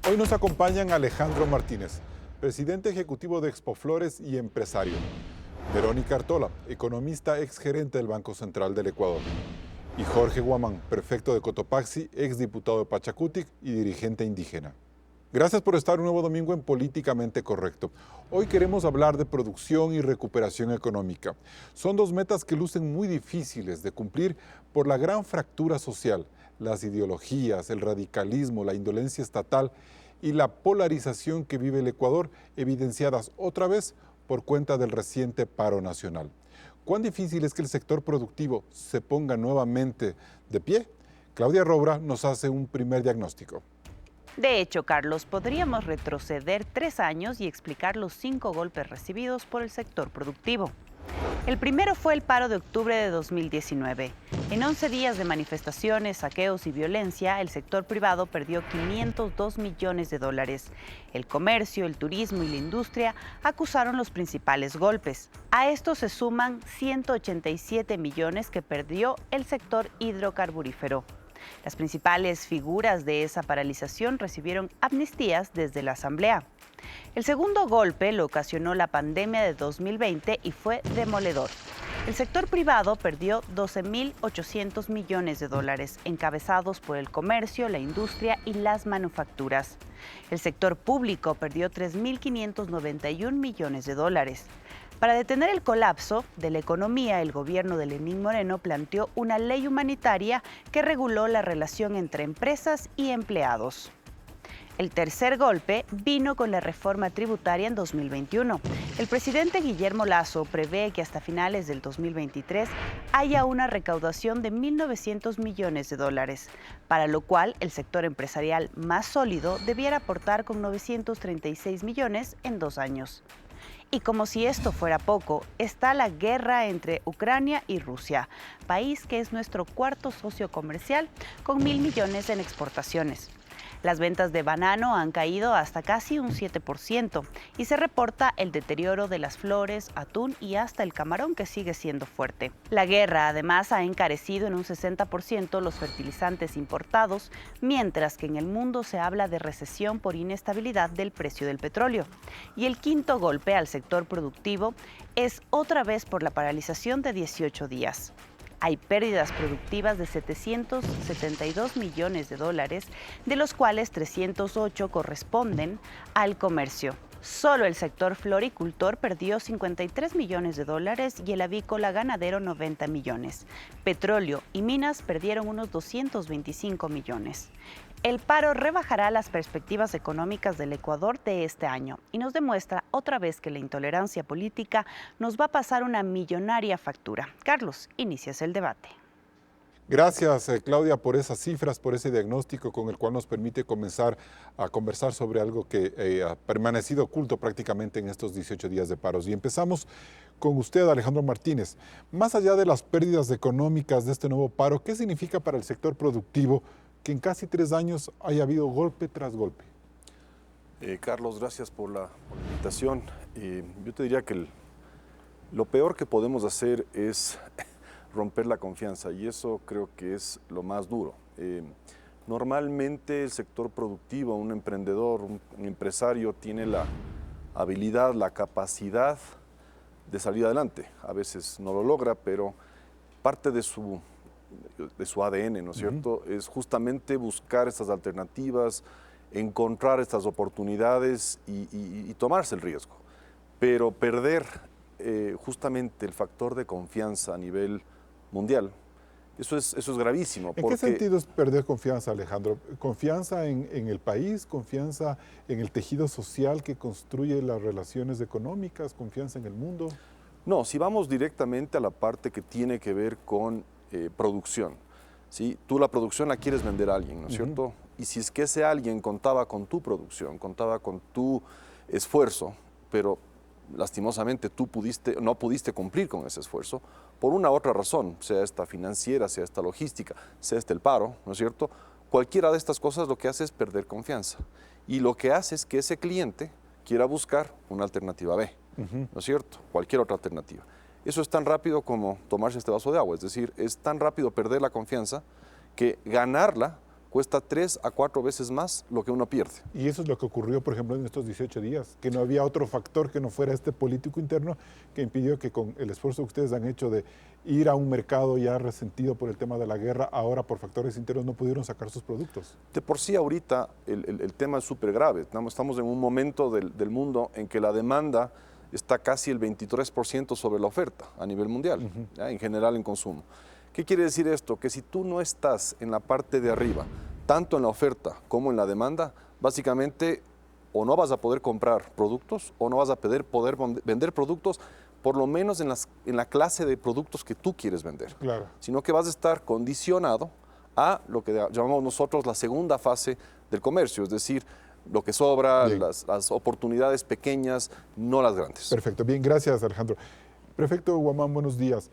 Hoy nos acompañan Alejandro Martínez, presidente ejecutivo de Expoflores y empresario. Verónica Artola, economista exgerente del Banco Central del Ecuador. Y Jorge Guamán, prefecto de Cotopaxi, exdiputado de Pachacutic y dirigente indígena. Gracias por estar un nuevo domingo en Políticamente Correcto. Hoy queremos hablar de producción y recuperación económica. Son dos metas que lucen muy difíciles de cumplir por la gran fractura social, las ideologías, el radicalismo, la indolencia estatal y la polarización que vive el Ecuador, evidenciadas otra vez por cuenta del reciente paro nacional. ¿Cuán difícil es que el sector productivo se ponga nuevamente de pie? Claudia Robra nos hace un primer diagnóstico. De hecho, Carlos, podríamos retroceder 3 años y explicar los 5 golpes recibidos por el sector productivo. El primero fue el paro de octubre de 2019. En 11 días de manifestaciones, saqueos y violencia, el sector privado perdió $502 millones. El comercio, el turismo y la industria acusaron los principales golpes. A esto se suman 187 millones que perdió el sector hidrocarburífero. Las principales figuras de esa paralización recibieron amnistías desde la Asamblea. El segundo golpe lo ocasionó la pandemia de 2020 y fue demoledor. El sector privado perdió $12.800 millones, encabezados por el comercio, la industria y las manufacturas. El sector público perdió $3.591 millones. Para detener el colapso de la economía, el gobierno de Lenín Moreno planteó una ley humanitaria que reguló la relación entre empresas y empleados. El tercer golpe vino con la reforma tributaria en 2021. El presidente Guillermo Lasso prevé que hasta finales del 2023 haya una recaudación de $1.900 millones, para lo cual el sector empresarial más sólido debiera aportar con 936 millones en 2 años. Y como si esto fuera poco, está la guerra entre Ucrania y Rusia, país que es nuestro cuarto socio comercial con 1.000 millones en exportaciones. Las ventas de banano han caído hasta casi un 7% y se reporta el deterioro de las flores, atún y hasta el camarón, que sigue siendo fuerte. La guerra además ha encarecido en un 60% los fertilizantes importados, mientras que en el mundo se habla de recesión por inestabilidad del precio del petróleo. Y el quinto golpe al sector productivo es otra vez por la paralización de 18 días. Hay pérdidas productivas de $772 millones, de los cuales 308 corresponden al comercio. Solo el sector floricultor perdió $53 millones y el avícola ganadero 90 millones. Petróleo y minas perdieron unos 225 millones. El paro rebajará las perspectivas económicas del Ecuador de este año y nos demuestra otra vez que la intolerancia política nos va a pasar una millonaria factura. Carlos, inicias el debate. Gracias, Claudia, por esas cifras, por ese diagnóstico con el cual nos permite comenzar a conversar sobre algo que ha permanecido oculto prácticamente en estos 18 días de paros. Y empezamos con usted, Alejandro Martínez. Más allá de las pérdidas económicas de este nuevo paro, ¿qué significa para el sector productivo que en casi 3 años haya habido golpe tras golpe? Carlos, gracias por la invitación. Yo te diría que lo peor que podemos hacer es romper la confianza, y eso creo que es lo más duro. Normalmente el sector productivo, un emprendedor, un empresario tiene la habilidad, la capacidad de salir adelante. A veces no lo logra, pero parte de su ADN, ¿no es cierto? Es justamente buscar estas alternativas, encontrar estas oportunidades y tomarse el riesgo. Pero perder justamente el factor de confianza a nivel mundial, eso es gravísimo. ¿En qué sentido es perder confianza, Alejandro? ¿Confianza en el país? ¿Confianza en el tejido social que construye las relaciones económicas? ¿Confianza en el mundo? No, si vamos directamente a la parte que tiene que ver con producción, ¿sí? Tú la producción la quieres vender a alguien, ¿no es cierto? Y si es que ese alguien contaba con tu producción, contaba con tu esfuerzo, pero lastimosamente tú no pudiste cumplir con ese esfuerzo por una u otra razón, sea esta financiera, sea esta logística, sea el paro, ¿no es cierto? Cualquiera de estas cosas lo que hace es perder confianza, y lo que hace es que ese cliente quiera buscar una alternativa B, ¿no es cierto? Cualquier otra alternativa. Eso es tan rápido como tomarse este vaso de agua, es decir, es tan rápido perder la confianza que ganarla cuesta 3 a 4 veces más lo que uno pierde. Y eso es lo que ocurrió, por ejemplo, en estos 18 días, que no había otro factor que no fuera este político interno que impidió que con el esfuerzo que ustedes han hecho de ir a un mercado ya resentido por el tema de la guerra, ahora por factores internos no pudieron sacar sus productos. De por sí ahorita el tema es súper grave. Estamos en un momento del mundo en que la demanda está casi el 23% sobre la oferta a nivel mundial, ¿ya? En general en consumo. ¿Qué quiere decir esto? Que si tú no estás en la parte de arriba, tanto en la oferta como en la demanda, básicamente o no vas a poder comprar productos o no vas a poder vender productos, por lo menos en la clase de productos que tú quieres vender. Claro. Sino que vas a estar condicionado a lo que llamamos nosotros la segunda fase del comercio, es decir, lo que sobra, las oportunidades pequeñas, no las grandes. Perfecto, bien, gracias Alejandro. Prefecto Guamán, buenos días.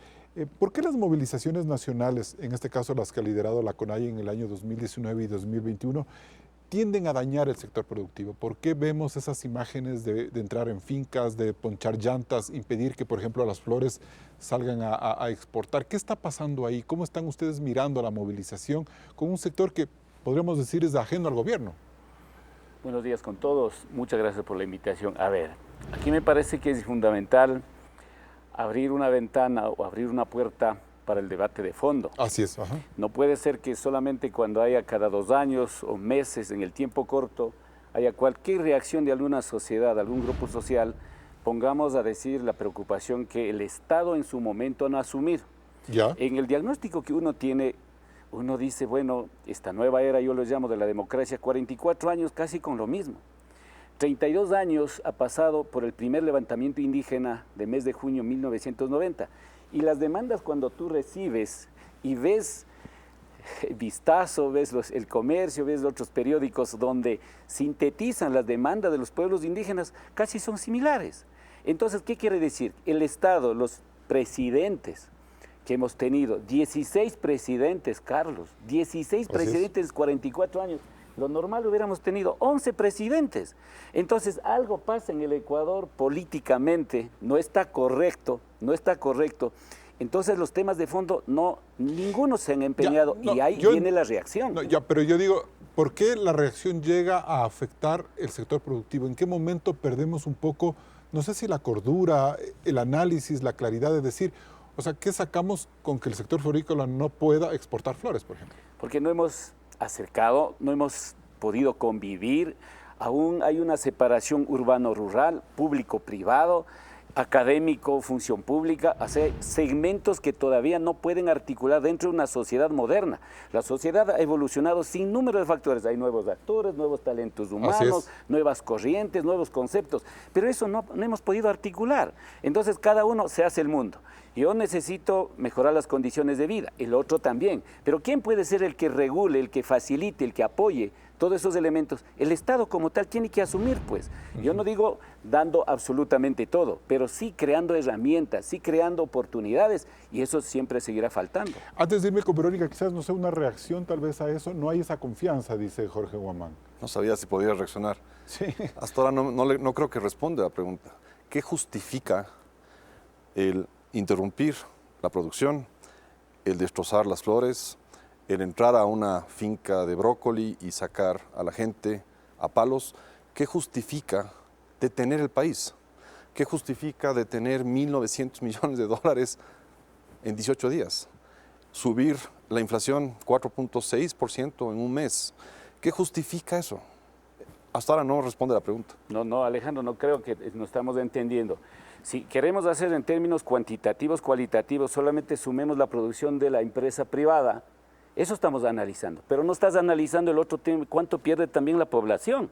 ¿Por qué las movilizaciones nacionales, en este caso las que ha liderado la CONAIE en el año 2019 y 2021, tienden a dañar el sector productivo? ¿Por qué vemos esas imágenes de entrar en fincas, de ponchar llantas, impedir que, por ejemplo, las flores salgan a exportar? ¿Qué está pasando ahí? ¿Cómo están ustedes mirando la movilización con un sector que podríamos decir es ajeno al gobierno? Buenos días con todos. Muchas gracias por la invitación. A ver, aquí me parece que es fundamental abrir una ventana o abrir una puerta para el debate de fondo. Así es. Ajá. No puede ser que solamente cuando haya cada 2 años o meses en el tiempo corto haya cualquier reacción de alguna sociedad, algún grupo social, pongamos a decir la preocupación que el Estado en su momento no ha asumido. ¿Ya? En el diagnóstico que uno tiene, uno dice, bueno, esta nueva era, yo lo llamo de la democracia, 44 años casi con lo mismo. 32 años ha pasado por el primer levantamiento indígena de mes de junio de 1990. Y las demandas cuando tú recibes y ves Vistazo, ves el Comercio, ves otros periódicos donde sintetizan las demandas de los pueblos indígenas, casi son similares. Entonces, ¿qué quiere decir? El Estado, los presidentes que hemos tenido, 16 presidentes, Carlos, 16 presidentes, 44 años. Lo normal hubiéramos tenido 11 presidentes. Entonces, algo pasa en el Ecuador políticamente, no está correcto, no está correcto. Entonces, los temas de fondo, ninguno se han empeñado y ahí viene la reacción. Pero yo digo, ¿por qué la reacción llega a afectar el sector productivo? ¿En qué momento perdemos un poco, no sé si la cordura, el análisis, la claridad de decir, o sea, ¿qué sacamos con que el sector florícola no pueda exportar flores, por ejemplo? Porque no hemos acercado, no hemos podido convivir, aún hay una separación urbano-rural, público-privado, académico, función pública, hace segmentos que todavía no pueden articular dentro de una sociedad moderna. La sociedad ha evolucionado sin número de factores, hay nuevos actores, nuevos talentos humanos, nuevas corrientes, nuevos conceptos, pero eso no hemos podido articular. Entonces cada uno se hace el mundo. Yo necesito mejorar las condiciones de vida, el otro también, pero ¿quién puede ser el que regule, el que facilite, el que apoye todos esos elementos? El Estado como tal tiene que asumir, pues. Yo no digo dando absolutamente todo, pero sí creando herramientas, sí creando oportunidades, y eso siempre seguirá faltando. Antes de irme con Verónica, quizás no sea una reacción tal vez a eso, no hay esa confianza, dice Jorge Guamán. No sabía si podía reaccionar. Sí. Hasta ahora no creo que responde a la pregunta. ¿Qué justifica el interrumpir la producción, el destrozar las flores, el entrar a una finca de brócoli y sacar a la gente a palos? ¿Qué justifica detener el país? ¿Qué justifica detener 1.900 millones de dólares en 18 días? Subir la inflación 4.6% en un mes. ¿Qué justifica eso? Hasta ahora no responde la pregunta. No, Alejandro, no creo que nos estamos entendiendo. Si queremos hacer en términos cuantitativos, cualitativos, solamente sumemos la producción de la empresa privada, eso estamos analizando, pero no estás analizando el otro tema, cuánto pierde también la población.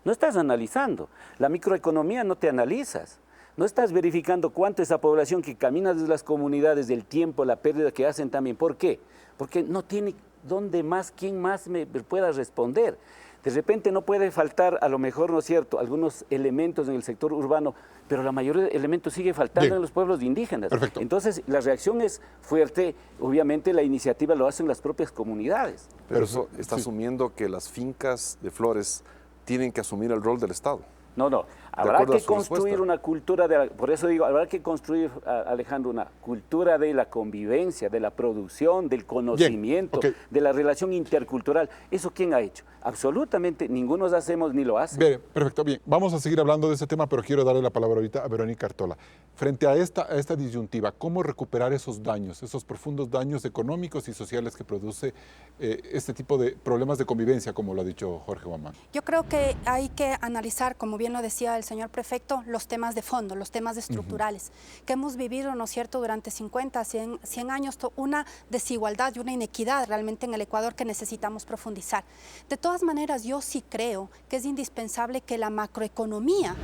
No estás analizando. La microeconomía no te analizas. No estás verificando cuánto esa población que camina desde las comunidades, del tiempo, la pérdida que hacen también. ¿Por qué? Porque no tiene dónde más, quién más me pueda responder. De repente no puede faltar, a lo mejor, ¿no es cierto?, algunos elementos en el sector urbano, pero la mayoría de elementos sigue faltando en los pueblos indígenas. Perfecto. Entonces, la reacción es fuerte. Obviamente, la iniciativa lo hacen las propias comunidades. Pero eso está asumiendo que las fincas de flores tienen que asumir el rol del Estado. No. Habrá que construir una cultura, por eso digo, habrá que construir, Alejandro, una cultura de la convivencia, de la producción, del conocimiento, de la relación intercultural. ¿Eso quién ha hecho? Absolutamente ninguno lo hacemos ni lo hace. Bien, perfecto, bien. Vamos a seguir hablando de ese tema, pero quiero darle la palabra ahorita a Verónica Artola. Frente a esta disyuntiva, ¿cómo recuperar esos daños, esos profundos daños económicos y sociales que produce este tipo de problemas de convivencia, como lo ha dicho Jorge Guamán? Yo creo que hay que analizar, como bien lo decía el señor prefecto, los temas de fondo, los temas estructurales, que hemos vivido, ¿no es cierto?, durante 50, 100 años, una desigualdad y una inequidad realmente en el Ecuador que necesitamos profundizar. De todas maneras, yo sí creo que es indispensable que la macroeconomía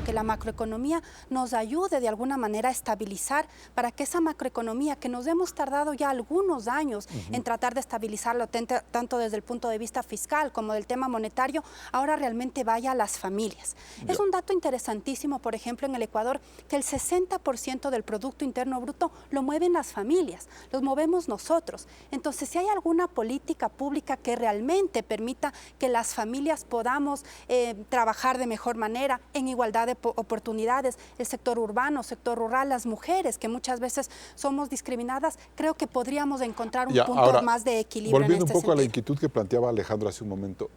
nos ayude de alguna manera a estabilizar, para que esa macroeconomía que nos hemos tardado ya algunos años en tratar de estabilizarlo, tanto desde el punto de vista fiscal como del tema monetario, ahora realmente vaya a las familias. Es un dato interesantísimo, por ejemplo, en el Ecuador, que el 60% del Producto Interno Bruto lo mueven las familias, los movemos nosotros. Entonces, si hay alguna política pública que realmente permita que las familias podamos trabajar de mejor manera, en igualdad de oportunidades, el sector urbano, sector rural, las mujeres, que muchas veces somos discriminadas, creo que podríamos encontrar un punto más de equilibrio en este volviendo un poco sentido. a la inquietud que planteaba Alejandro hace un momento,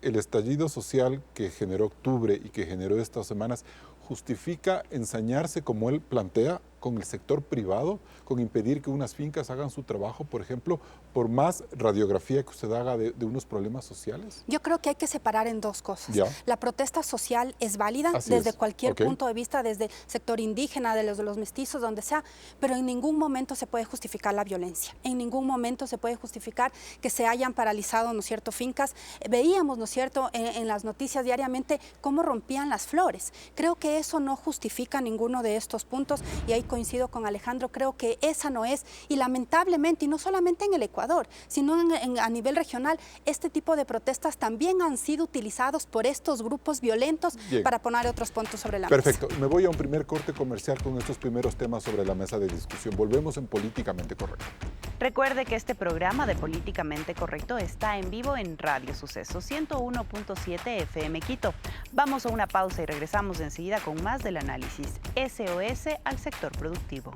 el estallido social que generó octubre y que generó estas semanas, ¿justifica ensañarse, como él plantea, con el sector privado, con impedir que unas fincas hagan su trabajo, por ejemplo, por más radiografía que usted haga de unos problemas sociales? Yo creo que hay que separar en dos cosas. La protesta social es válida desde cualquier punto de vista, desde el sector indígena, de los mestizos, donde sea, pero en ningún momento se puede justificar la violencia, en ningún momento se puede justificar que se hayan paralizado, ¿no es cierto?, fincas. Veíamos, ¿no es cierto?, en las noticias diariamente cómo rompían las flores. Creo que eso no justifica ninguno de estos puntos, y ahí coincido con Alejandro, creo que esa no es, y lamentablemente, y no solamente en el Ecuador, sino a nivel regional, este tipo de protestas también han sido utilizados por estos grupos violentos para poner otros puntos sobre la mesa. Perfecto, me voy a un primer corte comercial con estos primeros temas sobre la mesa de discusión. Volvemos en Políticamente Correcto. Recuerde que este programa de Políticamente Correcto está en vivo en Radio Suceso 101.7 FM Quito. Vamos a una pausa y regresamos enseguida con más del análisis SOS al sector productivo.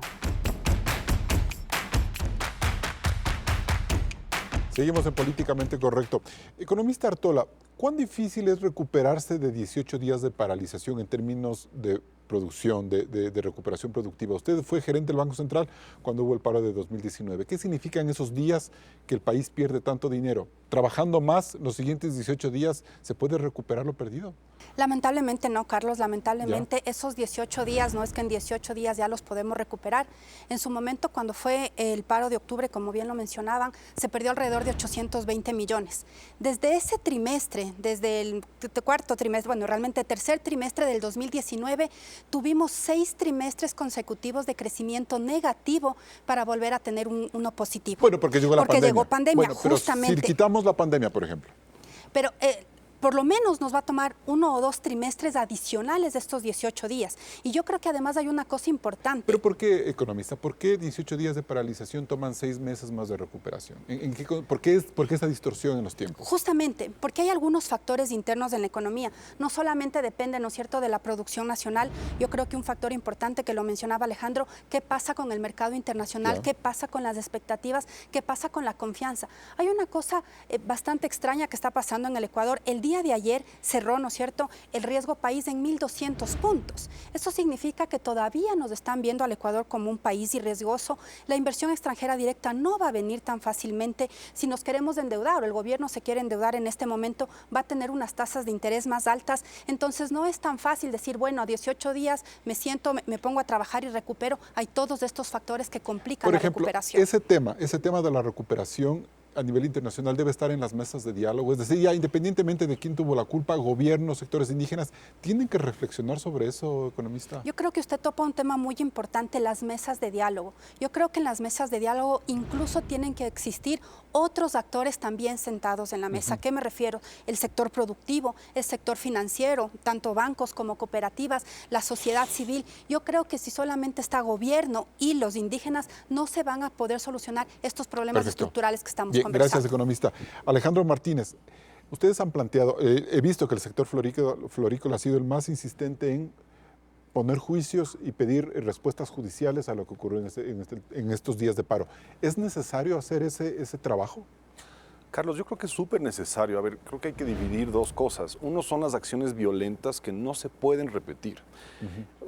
Seguimos en Políticamente Correcto. Economista Artola, ¿cuán difícil es recuperarse de 18 días de paralización en términos de producción, de recuperación productiva? Usted fue gerente del Banco Central cuando hubo el paro de 2019. ¿Qué significan esos días que el país pierde tanto dinero? ¿Trabajando más los siguientes 18 días se puede recuperar lo perdido? Lamentablemente no, Carlos, lamentablemente esos 18 días, no es que en 18 días ya los podemos recuperar. En su momento, cuando fue el paro de octubre, como bien lo mencionaban, se perdió alrededor de 820 millones. Desde ese trimestre, desde el cuarto trimestre, bueno, realmente tercer trimestre del 2019, tuvimos 6 trimestres consecutivos de crecimiento negativo para volver a tener uno positivo. Bueno, porque llegó la pandemia. Porque llegó pandemia, bueno, pero justamente. Si quitamos la pandemia, por ejemplo. Pero por lo menos nos va a tomar 1 o 2 trimestres adicionales de estos 18 días. Y yo creo que además hay una cosa importante. ¿Pero por qué, economista? ¿Por qué 18 días de paralización toman 6 meses más de recuperación? ¿Por qué esa distorsión en los tiempos? Justamente, porque hay algunos factores internos en la economía. No solamente depende, ¿no es cierto?, de la producción nacional. Yo creo que un factor importante que lo mencionaba Alejandro, ¿qué pasa con el mercado internacional? ¿Qué pasa con las expectativas? ¿Qué pasa con la confianza? Hay una cosa bastante extraña que está pasando en el Ecuador. El día de ayer cerró, ¿no es cierto?, el riesgo país en 1.200 puntos. Eso significa que todavía nos están viendo al Ecuador como un país irriesgoso. La inversión extranjera directa no va a venir tan fácilmente. Si nos queremos endeudar, o el gobierno se quiere endeudar en este momento, va a tener unas tasas de interés más altas. Entonces no es tan fácil decir, bueno, a 18 días me siento, me pongo a trabajar y recupero. Hay todos estos factores que complican la recuperación. Ese tema de la recuperación a nivel internacional debe estar en las mesas de diálogo, es decir, ya independientemente de quién tuvo la culpa, gobiernos, sectores indígenas, ¿tienen que reflexionar sobre eso, economista? Yo creo que usted topa un tema muy importante, las mesas de diálogo. Yo creo que en las mesas de diálogo incluso tienen que existir otros actores también sentados en la mesa. ¿A qué me refiero? El sector productivo, el sector financiero, tanto bancos como cooperativas, la sociedad civil. Yo creo que si solamente está gobierno y los indígenas, no se van a poder solucionar estos problemas estructurales que estamos conversando. Gracias, economista. Alejandro Martínez, ustedes han planteado, he visto que el sector florícola ha sido el más insistente en poner juicios y pedir respuestas judiciales a lo que ocurrió en estos días de paro. ¿Es necesario hacer ese trabajo? Carlos, yo creo que es súper necesario. A ver, creo que hay que dividir dos cosas. Uno son las acciones violentas que no se pueden repetir.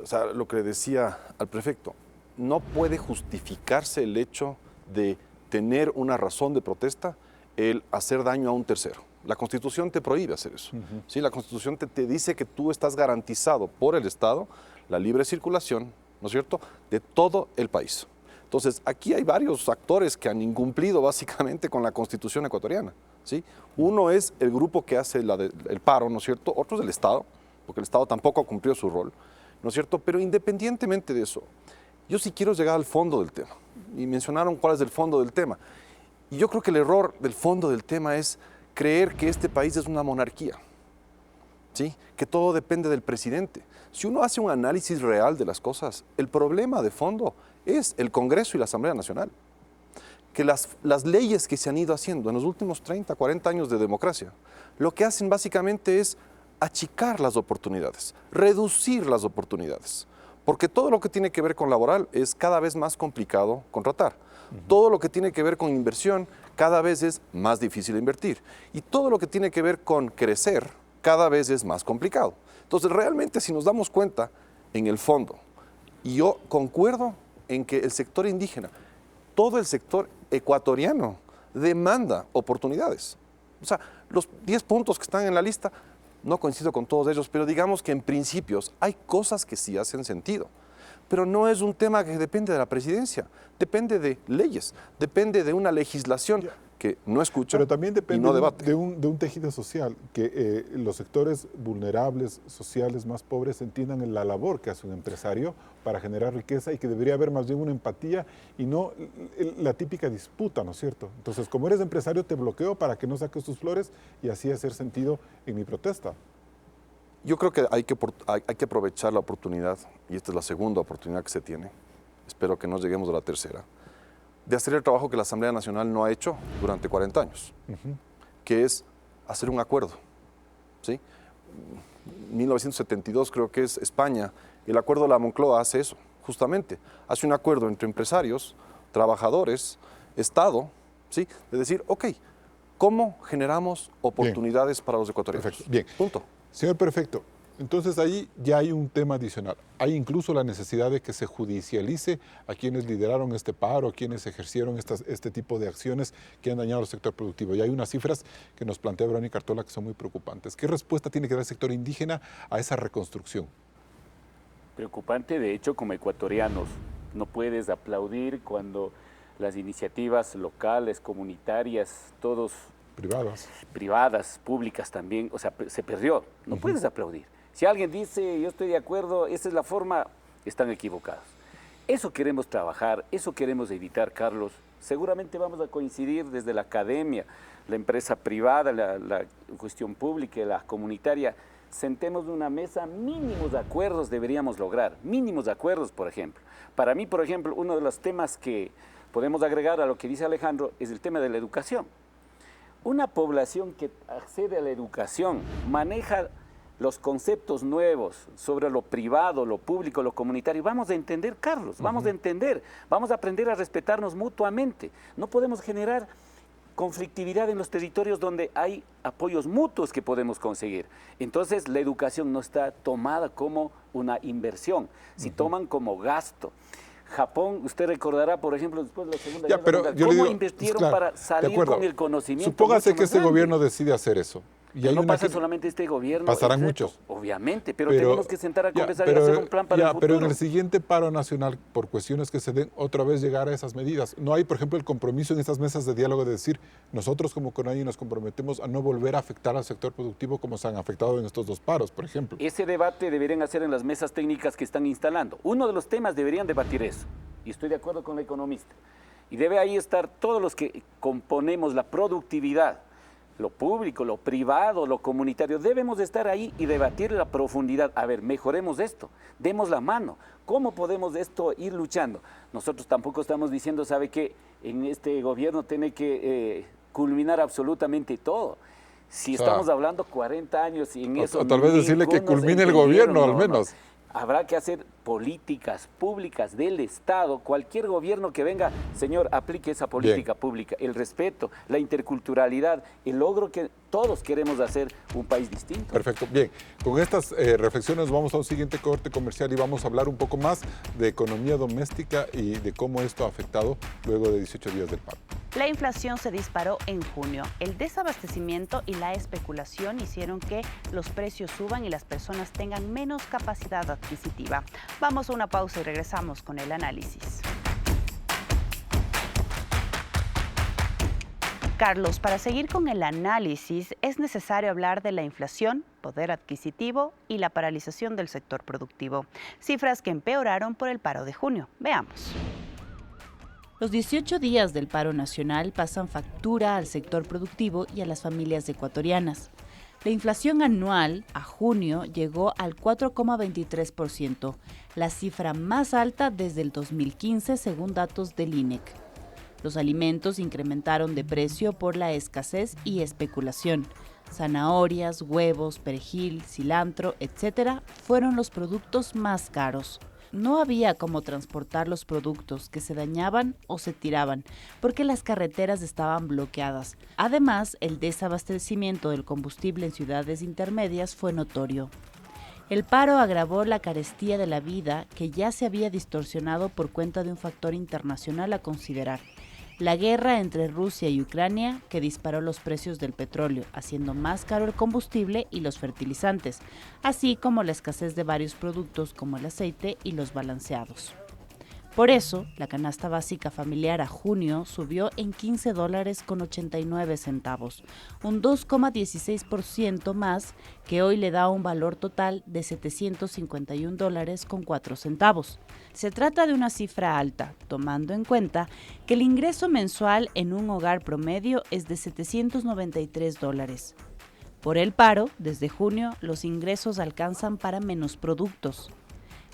O sea, lo que le decía al prefecto, no puede justificarse el hecho de tener una razón de protesta el hacer daño a un tercero. La Constitución te prohíbe hacer eso. ¿Sí? La Constitución te dice que tú estás garantizado por el Estado la libre circulación, ¿no es cierto?, de todo el país. Entonces, aquí hay varios actores que han incumplido básicamente con la Constitución ecuatoriana, ¿sí? Uno es el grupo que hace el paro, ¿no es cierto? Otro es el Estado, porque el Estado tampoco cumplió su rol, ¿no es cierto? Pero independientemente de eso, yo sí quiero llegar al fondo del tema. Y mencionaron cuál es el fondo del tema. Y yo creo que el error del fondo del tema es creer que este país es una monarquía, ¿sí? Que todo depende del presidente. Si uno hace un análisis real de las cosas, el problema de fondo es el Congreso y la Asamblea Nacional. Que las leyes que se han ido haciendo en los últimos 30, 40 años de democracia, lo que hacen básicamente es achicar las oportunidades, reducir las oportunidades. Porque todo lo que tiene que ver con laboral es cada vez más complicado contratar. Todo lo que tiene que ver con inversión cada vez es más difícil invertir. Y todo lo que tiene que ver con crecer cada vez es más complicado. Entonces, realmente, si nos damos cuenta, en el fondo, y yo concuerdo en que el sector indígena, todo el sector ecuatoriano demanda oportunidades. O sea, los 10 puntos que están en la lista, no coincido con todos ellos, pero digamos que en principios hay cosas que sí hacen sentido. Pero no es un tema que depende de la presidencia, depende de leyes, depende de una legislación que no escucha pero también depende y no debate. de un tejido social, que los sectores vulnerables, sociales, más pobres entiendan la labor que hace un empresario para generar riqueza y que debería haber más bien una empatía y no la típica disputa, ¿no es cierto? Entonces, como eres empresario, te bloqueo para que no saques tus flores y así hacer sentido en mi protesta. Yo creo que hay que aprovechar la oportunidad, y esta es la segunda oportunidad que se tiene, espero que no lleguemos a la tercera, de hacer el trabajo que la Asamblea Nacional no ha hecho durante 40 años, que es hacer un acuerdo, ¿sí? 1972 creo que es España, el acuerdo de la Moncloa hace eso, justamente, hace un acuerdo entre empresarios, trabajadores, Estado, ¿sí? De decir, ok, ¿cómo generamos oportunidades para los ecuatorianos? Perfecto. Bien. Punto. Señor Prefecto, entonces ahí ya hay un tema adicional. Hay incluso la necesidad de que se judicialice a quienes lideraron este paro, a quienes ejercieron este tipo de acciones que han dañado al sector productivo. Y hay unas cifras que nos plantea Verónica Artola que son muy preocupantes. ¿Qué respuesta tiene que dar el sector indígena a esa reconstrucción? Preocupante, de hecho, como ecuatorianos. No puedes aplaudir cuando las iniciativas locales, comunitarias, todos privadas, públicas también, o sea, se perdió. No puedes aplaudir. Si alguien dice, yo estoy de acuerdo, esa es la forma, están equivocados. Eso queremos trabajar, eso queremos evitar, Carlos. Seguramente vamos a coincidir desde la academia, la empresa privada, la cuestión pública, la comunitaria. Sentemos en una mesa, mínimos acuerdos deberíamos lograr, mínimos acuerdos, por ejemplo. Para mí, por ejemplo, uno de los temas que podemos agregar a lo que dice Alejandro es el tema de la educación. Una población que accede a la educación, maneja los conceptos nuevos sobre lo privado, lo público, lo comunitario, vamos a entender, Carlos, vamos a entender, vamos a aprender a respetarnos mutuamente. No podemos generar conflictividad en los territorios donde hay apoyos mutuos que podemos conseguir. Entonces, la educación no está tomada como una inversión, si toman como gasto. Japón, usted recordará, por ejemplo, después de la Segunda Guerra Mundial, cómo invirtieron para salir con el conocimiento. Supóngase que este gobierno decide hacer eso. Y no pasa solamente este gobierno. Pasarán muchos. Obviamente, pero tenemos que sentar a conversar y hacer un plan para el futuro. Pero en el siguiente paro nacional, por cuestiones que se den, otra vez llegar a esas medidas. No hay, por ejemplo, el compromiso en estas mesas de diálogo de decir, nosotros como CONADI nos comprometemos a no volver a afectar al sector productivo como se han afectado en estos dos paros, por ejemplo. Ese debate deberían hacer en las mesas técnicas que están instalando. Uno de los temas deberían debatir eso. Y estoy de acuerdo con la economista. Y debe ahí estar todos los que componemos la productividad, lo público, lo privado, lo comunitario. Debemos estar ahí y debatir la profundidad. A ver, mejoremos esto, demos la mano. ¿Cómo podemos esto ir luchando? Nosotros tampoco estamos diciendo, ¿sabe qué? En este gobierno tiene que culminar absolutamente todo. Si estamos hablando 40 años y en eso... O tal vez decirle que culmine el gobierno, al menos. Habrá que hacer políticas públicas del Estado. Cualquier gobierno que venga, señor, aplique esa política pública. El respeto, la interculturalidad, el logro que todos queremos hacer un país distinto. Perfecto. Bien, con estas reflexiones vamos a un siguiente corte comercial y vamos a hablar un poco más de economía doméstica y de cómo esto ha afectado luego de 18 días del paro. La inflación se disparó en junio. El desabastecimiento y la especulación hicieron que los precios suban y las personas tengan menos capacidad adquisitiva. Vamos a una pausa y regresamos con el análisis. Carlos, para seguir con el análisis, es necesario hablar de la inflación, poder adquisitivo y la paralización del sector productivo. Cifras que empeoraron por el paro de junio. Veamos. Los 18 días del paro nacional pasan factura al sector productivo y a las familias ecuatorianas. La inflación anual a junio llegó al 4,23%, la cifra más alta desde el 2015 según datos del INEC. Los alimentos incrementaron de precio por la escasez y especulación. Zanahorias, huevos, perejil, cilantro, etc. fueron los productos más caros. No había cómo transportar los productos que se dañaban o se tiraban porque las carreteras estaban bloqueadas. Además, el desabastecimiento del combustible en ciudades intermedias fue notorio. El paro agravó la carestía de la vida que ya se había distorsionado por cuenta de un factor internacional a considerar. La guerra entre Rusia y Ucrania, que disparó los precios del petróleo, haciendo más caro el combustible y los fertilizantes, así como la escasez de varios productos como el aceite y los balanceados. Por eso, la canasta básica familiar a junio subió en $15.89, un 2,16% más, que hoy le da un valor total de $751.04. Se trata de una cifra alta, tomando en cuenta que el ingreso mensual en un hogar promedio es de $793. Por el paro, desde junio, los ingresos alcanzan para menos productos.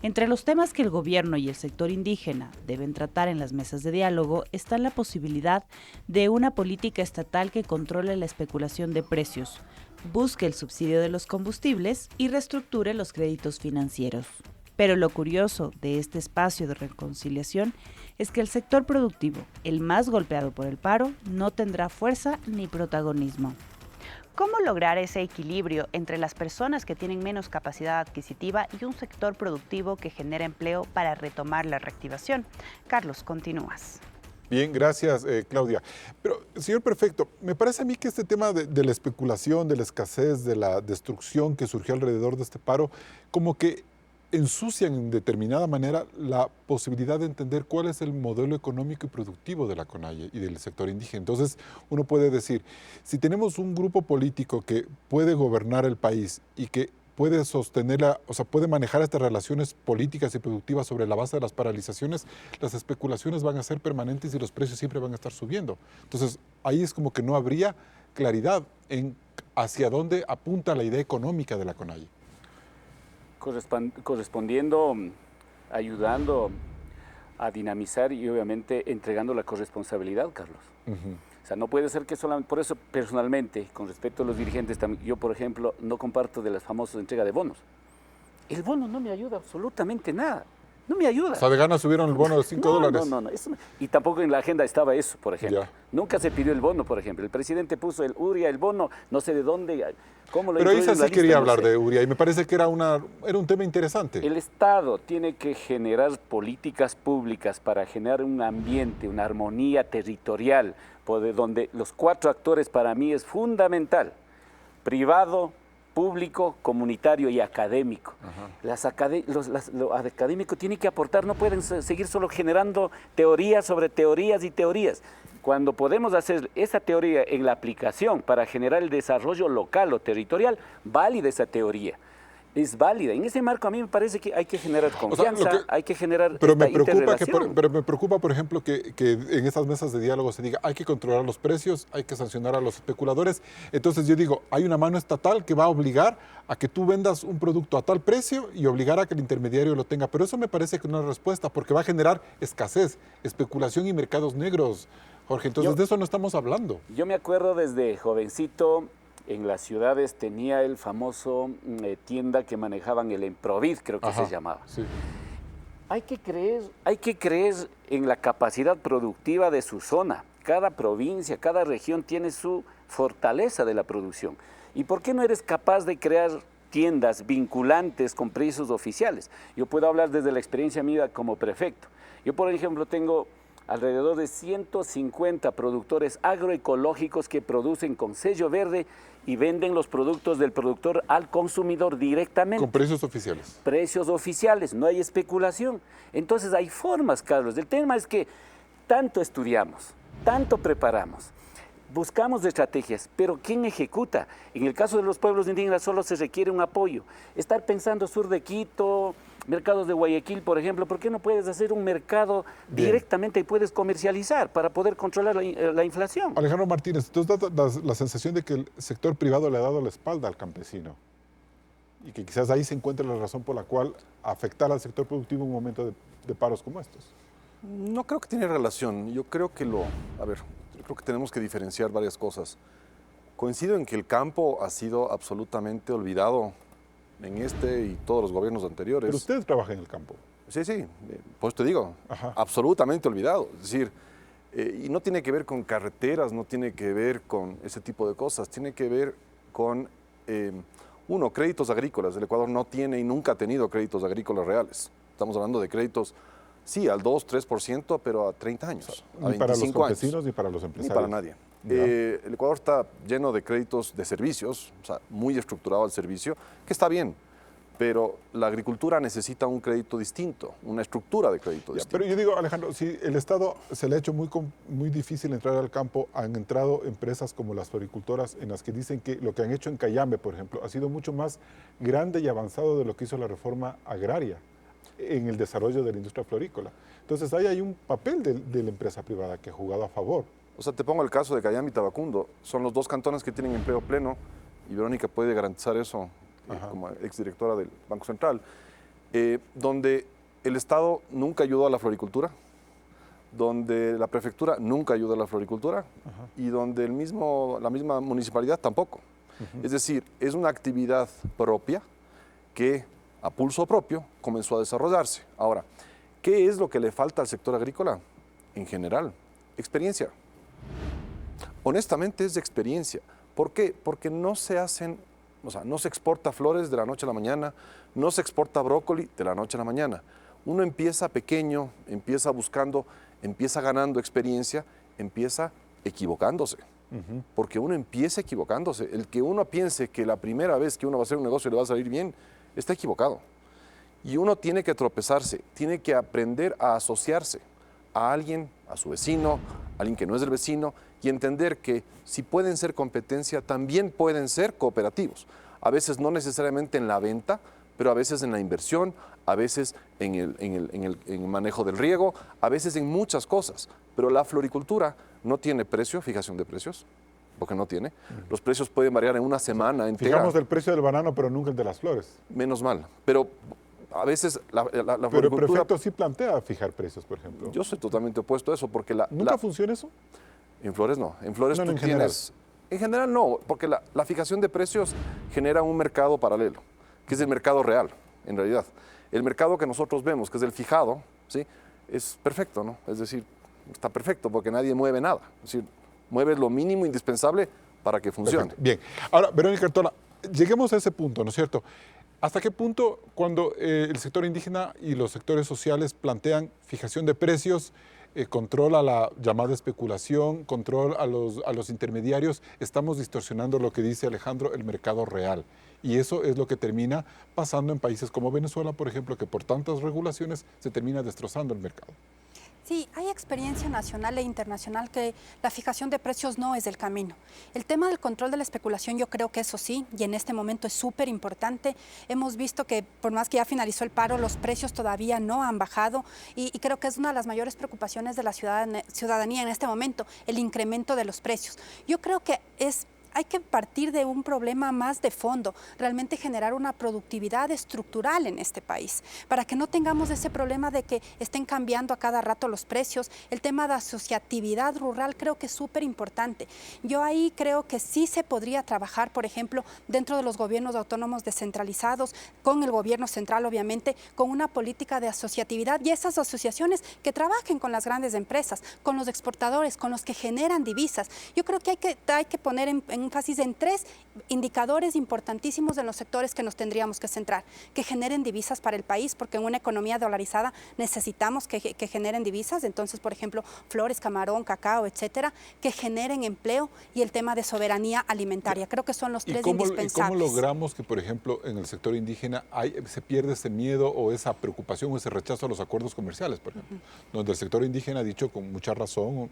Entre los temas que el gobierno y el sector indígena deben tratar en las mesas de diálogo está la posibilidad de una política estatal que controle la especulación de precios, busque el subsidio de los combustibles y reestructure los créditos financieros. Pero lo curioso de este espacio de reconciliación es que el sector productivo, el más golpeado por el paro, no tendrá fuerza ni protagonismo. ¿Cómo lograr ese equilibrio entre las personas que tienen menos capacidad adquisitiva y un sector productivo que genera empleo para retomar la reactivación? Carlos, continúas. Bien, gracias, Claudia. Pero, señor Prefecto, me parece a mí que este tema de la especulación, de la escasez, de la destrucción que surgió alrededor de este paro, como que ensucian en determinada manera la posibilidad de entender cuál es el modelo económico y productivo de la CONAIE y del sector indígena. Entonces, uno puede decir, si tenemos un grupo político que puede gobernar el país y que puede sostenerla, o sea, puede manejar estas relaciones políticas y productivas sobre la base de las paralizaciones, las especulaciones van a ser permanentes y los precios siempre van a estar subiendo. Entonces, ahí es como que no habría claridad en hacia dónde apunta la idea económica de la CONAIE. Correspondiendo, ayudando a dinamizar y obviamente entregando la corresponsabilidad, Carlos. O sea, no puede ser que solamente, por eso personalmente, con respecto a los dirigentes, yo por ejemplo no comparto de las famosas entregas de bonos. El bono no me ayuda absolutamente nada. No me ayuda. O sea, de ganas subieron el bono de $5. No. Y tampoco en la agenda estaba eso, por ejemplo. Ya. Nunca se pidió el bono, por ejemplo. El presidente puso el URIA, el bono, no sé de dónde, cómo lo Pero incluyen en Isa la sí lista, quería no hablar sé. de URIA y me parece que era un tema interesante. El Estado tiene que generar políticas públicas para generar un ambiente, una armonía territorial, donde los 4 actores para mí es fundamental. Privado, público, comunitario y académico. Lo académico tiene que aportar, no pueden seguir solo generando teorías sobre teorías y teorías. Cuando podemos hacer esa teoría en la aplicación para generar el desarrollo local o territorial, válida esa teoría. Es válida. En ese marco a mí me parece que hay que generar confianza, hay que generar pero esta me preocupa interrelación. pero me preocupa, por ejemplo, que en estas mesas de diálogo se diga hay que controlar los precios, hay que sancionar a los especuladores. Entonces yo digo, hay una mano estatal que va a obligar a que tú vendas un producto a tal precio y obligar a que el intermediario lo tenga. Pero eso me parece que no es respuesta, porque va a generar escasez, especulación y mercados negros, Jorge. Entonces de eso no estamos hablando. Yo me acuerdo desde jovencito en las ciudades tenía el famoso tienda que manejaban el Emprovid, creo que se llamaba. Sí. Hay que creer en la capacidad productiva de su zona. Cada provincia, cada región tiene su fortaleza de la producción. ¿Y por qué no eres capaz de crear tiendas vinculantes con precios oficiales? Yo puedo hablar desde la experiencia mía como prefecto. Yo, por ejemplo, tengo alrededor de 150 productores agroecológicos que producen con sello verde y venden los productos del productor al consumidor directamente. Con precios oficiales. Precios oficiales, no hay especulación. Entonces hay formas, Carlos. El tema es que tanto estudiamos, tanto preparamos, buscamos estrategias, pero ¿quién ejecuta? En el caso de los pueblos indígenas solo se requiere un apoyo. Estar pensando sur de Quito, mercados de Guayaquil, por ejemplo, ¿por qué no puedes hacer un mercado directamente y puedes comercializar para poder controlar la inflación? Alejandro Martínez, ¿tú das la sensación de que el sector privado le ha dado la espalda al campesino? Y que quizás ahí se encuentre la razón por la cual afectar al sector productivo en un momento de paros como estos. No creo que tiene relación. Yo creo que yo creo que tenemos que diferenciar varias cosas. Coincido en que el campo ha sido absolutamente olvidado en este y todos los gobiernos anteriores. Pero usted trabaja en el campo. Sí, pues te digo, absolutamente olvidado. Es decir, y no tiene que ver con carreteras, no tiene que ver con ese tipo de cosas, tiene que ver con, créditos agrícolas. El Ecuador no tiene y nunca ha tenido créditos agrícolas reales. Estamos hablando de créditos, sí, al 2, 3%, pero a 30 años, a 25 ni para los campesinos años. ni para los empresarios. Ni para nadie. El Ecuador está lleno de créditos de servicios, o sea, muy estructurado el servicio, que está bien, pero la agricultura necesita un crédito distinto, una estructura de crédito distinto. Pero yo digo, Alejandro, si el Estado se le ha hecho muy difícil entrar al campo, han entrado empresas como las floricultoras en las que dicen que lo que han hecho en Cayambe, por ejemplo, ha sido mucho más grande y avanzado de lo que hizo la reforma agraria en el desarrollo de la industria florícola. Entonces ahí hay un papel de la empresa privada que ha jugado a favor. O sea, te pongo el caso de Cayambe y Tabacundo. Son los dos cantones que tienen empleo pleno y Verónica puede garantizar eso como exdirectora del Banco Central, donde el Estado nunca ayudó a la floricultura, donde la prefectura nunca ayudó a la floricultura y donde la misma municipalidad tampoco. Es decir, es una actividad propia que a pulso propio comenzó a desarrollarse. Ahora, ¿qué es lo que le falta al sector agrícola? En general, experiencia. Honestamente es de experiencia. ¿Por qué? Porque no se exporta flores de la noche a la mañana, no se exporta brócoli de la noche a la mañana. Uno empieza pequeño, empieza buscando, empieza ganando experiencia, empieza equivocándose. Porque uno empieza equivocándose. El que uno piense que la primera vez que uno va a hacer un negocio le va a salir bien, está equivocado. Y uno tiene que tropezarse, tiene que aprender a asociarse a alguien, a su vecino, a alguien que no es del vecino, y entender que si pueden ser competencia, también pueden ser cooperativos. A veces no necesariamente en la venta, pero a veces en la inversión, a veces en el manejo del riego, a veces en muchas cosas. Pero la floricultura no tiene precio, fijación de precios, porque no tiene. Los precios pueden variar en una semana entera. Fijamos el precio del banano, pero nunca el de las flores. Menos mal. Pero a veces la Pero floricultura... el prefecto sí plantea fijar precios, por ejemplo. Yo soy totalmente opuesto a eso, porque ¿Nunca funciona eso? En flores no. En flores No, tú en general. En general no, porque la fijación de precios genera un mercado paralelo, que es el mercado real, en realidad. El mercado que nosotros vemos, que es el fijado, ¿sí? Es perfecto, ¿no? Es decir, está perfecto porque nadie mueve nada. Es decir, mueves lo mínimo indispensable para que funcione. Perfecto. Bien. Ahora, Verónica Artola, lleguemos a ese punto, ¿no es cierto? ¿Hasta qué punto cuando el sector indígena y los sectores sociales plantean fijación de precios, control a la llamada especulación, control a los intermediarios, estamos distorsionando lo que dice Alejandro, el mercado real? Y eso es lo que termina pasando en países como Venezuela, por ejemplo, que por tantas regulaciones se termina destrozando el mercado. Sí, hay experiencia nacional e internacional que la fijación de precios no es el camino. El tema del control de la especulación yo creo que eso sí, y en este momento es súper importante. Hemos visto que por más que ya finalizó el paro, los precios todavía no han bajado y creo que es una de las mayores preocupaciones de la ciudadanía en este momento, el incremento de los precios. Yo creo que es hay que partir de un problema más de fondo, realmente generar una productividad estructural en este país, para que no tengamos ese problema de que estén cambiando a cada rato los precios. El tema de asociatividad rural creo que es súper importante. Yo ahí creo que sí se podría trabajar, por ejemplo, dentro de los gobiernos autónomos descentralizados, con el gobierno central, obviamente, con una política de asociatividad y esas asociaciones que trabajen con las grandes empresas, con los exportadores, con los que generan divisas. Yo creo que hay que poner énfasis en 3 indicadores importantísimos en los sectores que nos tendríamos que centrar, que generen divisas para el país, porque en una economía dolarizada necesitamos que generen divisas. Entonces, por ejemplo, flores, camarón, cacao, etcétera, que generen empleo, y el tema de soberanía alimentaria. Creo que son los 3 indispensables. ¿Y cómo logramos que, por ejemplo, en el sector indígena se pierde ese miedo o esa preocupación o ese rechazo a los acuerdos comerciales, por ejemplo? Donde el sector indígena ha dicho con mucha razón,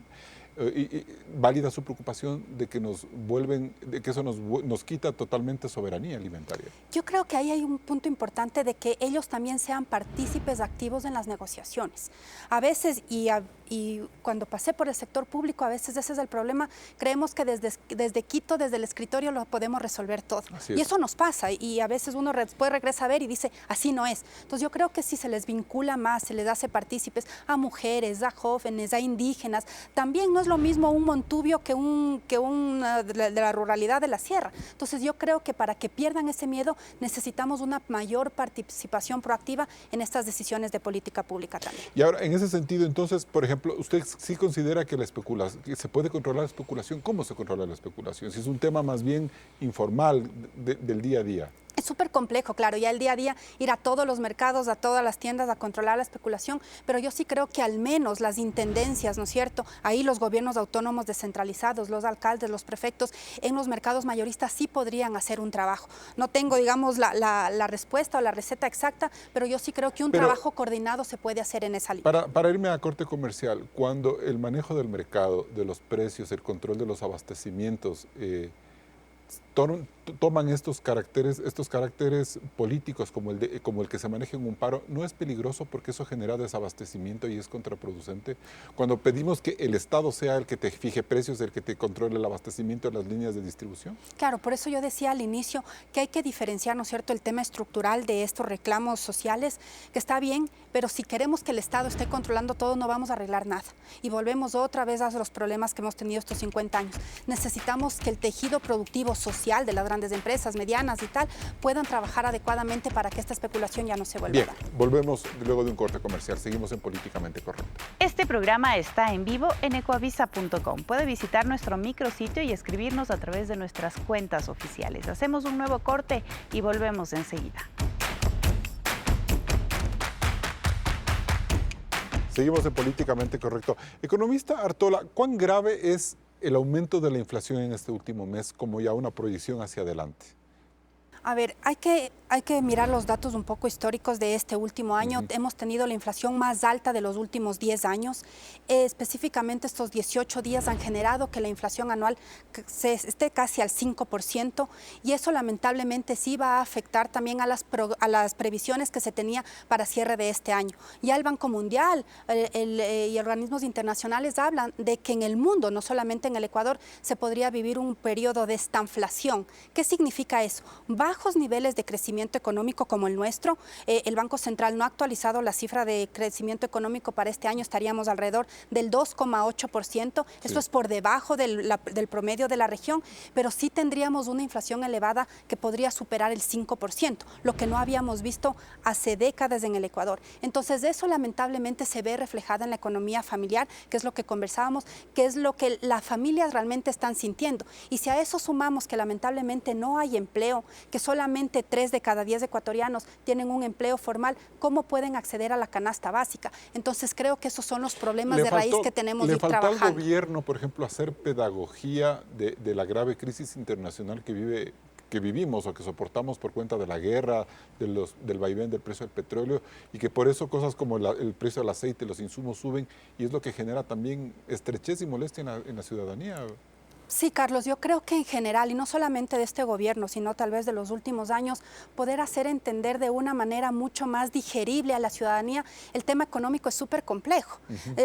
y válida su preocupación de que eso nos quita totalmente soberanía alimentaria. Yo creo que ahí hay un punto importante de que ellos también sean partícipes activos en las negociaciones. A veces, y cuando pasé por el sector público, a veces ese es el problema, creemos que desde Quito, desde el escritorio, lo podemos resolver todo. Y eso nos pasa, y a veces uno después regresa a ver y dice, así no es. Entonces yo creo que si se les vincula más, se les hace partícipes a mujeres, a jóvenes, a indígenas, también no es lo mismo un Montubio que de la ruralidad de la sierra. Entonces yo creo que para que pierdan ese miedo necesitamos una mayor participación proactiva en estas decisiones de política pública también. Y ahora, en ese sentido, entonces, por ejemplo, ¿usted sí considera que que se puede controlar la especulación? ¿Cómo se controla la especulación? Si es un tema más bien informal del día a día. Es súper complejo, claro, ya el día a día ir a todos los mercados, a todas las tiendas a controlar la especulación, pero yo sí creo que al menos las intendencias, ¿no es cierto? Ahí los gobiernos autónomos descentralizados, los alcaldes, los prefectos, en los mercados mayoristas sí podrían hacer un trabajo. No tengo, digamos, la respuesta o la receta exacta, pero yo sí creo que un trabajo coordinado se puede hacer en esa línea. Para irme a corte comercial, cuando el manejo del mercado, de los precios, el control de los abastecimientos, toman estos caracteres políticos como el que se maneja en un paro, ¿no es peligroso porque eso genera desabastecimiento y es contraproducente? Cuando pedimos que el Estado sea el que te fije precios, el que te controle el abastecimiento de las líneas de distribución. Claro, por eso yo decía al inicio que hay que diferenciar, ¿no es cierto?, el tema estructural de estos reclamos sociales, que está bien, pero si queremos que el Estado esté controlando todo, no vamos a arreglar nada. Y volvemos otra vez a los problemas que hemos tenido estos 50 años. Necesitamos que el tejido productivo social de las grandes empresas, medianas y tal, puedan trabajar adecuadamente para que esta especulación ya no se vuelva a dar. Bien, volvemos luego de un corte comercial. Seguimos en Políticamente Correcto. Este programa está en vivo en ecoavisa.com. Puede visitar nuestro micrositio y escribirnos a través de nuestras cuentas oficiales. Hacemos un nuevo corte y volvemos enseguida. Seguimos en Políticamente Correcto. Economista Artola, ¿cuán grave es el aumento de la inflación en este último mes como ya una proyección hacia adelante? A ver, hay que mirar los datos un poco históricos de este último año. Hemos tenido la inflación más alta de los últimos 10 años. Específicamente estos 18 días han generado que la inflación anual esté casi al 5%, y eso lamentablemente sí va a afectar también a las previsiones que se tenía para cierre de este año. Ya el Banco Mundial y organismos internacionales hablan de que en el mundo, no solamente en el Ecuador, se podría vivir un periodo de estanflación. ¿Qué significa eso? Bajos niveles de crecimiento económico como el nuestro. El Banco Central no ha actualizado la cifra de crecimiento económico para este año, estaríamos alrededor del 2,8%. Esto es por debajo del promedio de la región, pero sí tendríamos una inflación elevada que podría superar el 5%, lo que no habíamos visto hace décadas en el Ecuador. Entonces eso lamentablemente se ve reflejado en la economía familiar, que es lo que conversábamos, que es lo que las familias realmente están sintiendo. Y si a eso sumamos que lamentablemente no hay empleo, que solamente 3 de cada 10 ecuatorianos tienen un empleo formal, ¿cómo pueden acceder a la canasta básica? Entonces creo que esos son los problemas de raíz que tenemos que ir trabajando. ¿Le faltó al gobierno, por ejemplo, hacer pedagogía de la grave crisis internacional que vivimos o que soportamos por cuenta de la guerra, del vaivén del precio del petróleo, y que por eso cosas como el precio del aceite, los insumos suben, y es lo que genera también estrechez y molestia en la ciudadanía? Sí, Carlos, yo creo que en general, y no solamente de este gobierno, sino tal vez de los últimos años, poder hacer entender de una manera mucho más digerible a la ciudadanía el tema económico es súper complejo.